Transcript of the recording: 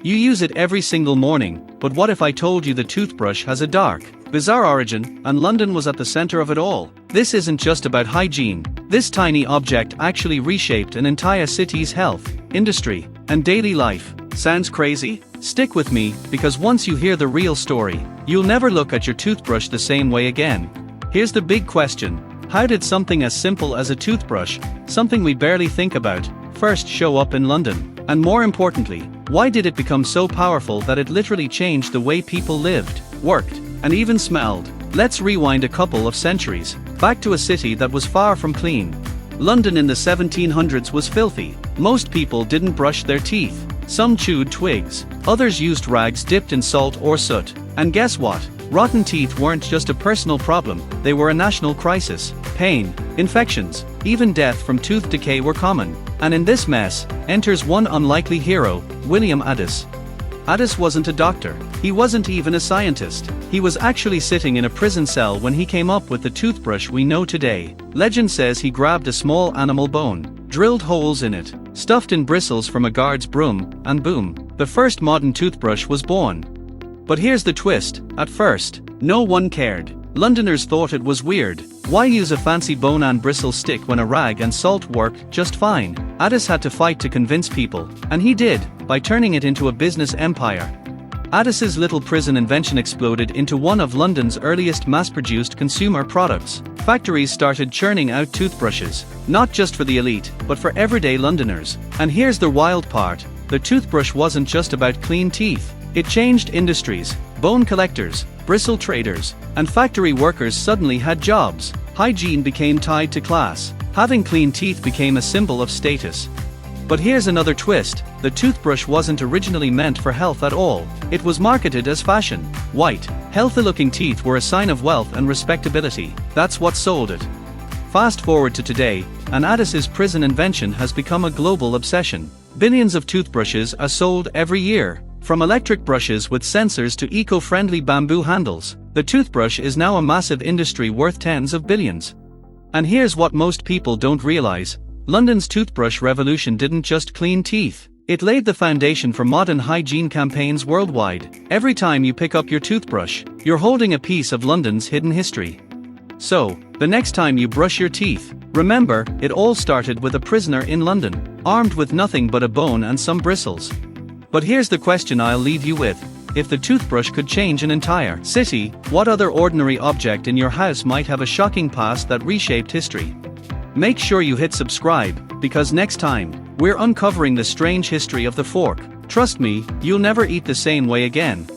You use it every single morning, but what if I told you the toothbrush has a dark, bizarre origin, and London was at the center of it all? This isn't just about hygiene. This tiny object actually reshaped an entire city's health, industry, and daily life. Sounds crazy? Stick with me, because once you hear the real story, you'll never look at your toothbrush the same way again. Here's the big question. How did something as simple as a toothbrush, something we barely think about, first show up in London? And more importantly, why did it become so powerful that it literally changed the way people lived, worked, and even smelled? Let's rewind a couple of centuries, back to a city that was far from clean. London in the 1700s was filthy. Most people didn't brush their teeth. Some chewed twigs. Others used rags dipped in salt or soot. And guess what? Rotten teeth weren't just a personal problem, they were a national crisis. Pain, infections, even death from tooth decay were common. And in this mess, enters one unlikely hero, William Addis. Addis wasn't a doctor. He wasn't even a scientist. He was actually sitting in a prison cell when he came up with the toothbrush we know today. Legend says he grabbed a small animal bone, drilled holes in it, stuffed in bristles from a guard's broom, and boom, the first modern toothbrush was born. But here's the twist. At first, no one cared. Londoners thought it was weird. Why use a fancy bone and bristle stick when a rag and salt worked just fine? Addis had to fight to convince people, and he did, by turning it into a business empire. Addis's little prison invention exploded into one of London's earliest mass-produced consumer products. Factories started churning out toothbrushes, not just for the elite, but for everyday Londoners. And here's the wild part. The toothbrush wasn't just about clean teeth. It changed industries. Bone collectors, bristle traders, and factory workers suddenly had jobs. Hygiene became tied to class. Having clean teeth became a symbol of status. But here's another twist. The toothbrush wasn't originally meant for health at all. It was marketed as fashion. White, healthy-looking teeth were a sign of wealth and respectability. That's what sold it. Fast forward to today, and Addis's prison invention has become a global obsession. Billions of toothbrushes are sold every year. From electric brushes with sensors to eco-friendly bamboo handles, the toothbrush is now a massive industry worth tens of billions. And here's what most people don't realize. London's toothbrush revolution didn't just clean teeth. It laid the foundation for modern hygiene campaigns worldwide. Every time you pick up your toothbrush, you're holding a piece of London's hidden history. So, the next time you brush your teeth, remember, it all started with a prisoner in London, armed with nothing but a bone and some bristles. But here's the question I'll leave you with. If the toothbrush could change an entire city, what other ordinary object in your house might have a shocking past that reshaped history? Make sure you hit subscribe, because next time, we're uncovering the strange history of the fork. Trust me, you'll never eat the same way again.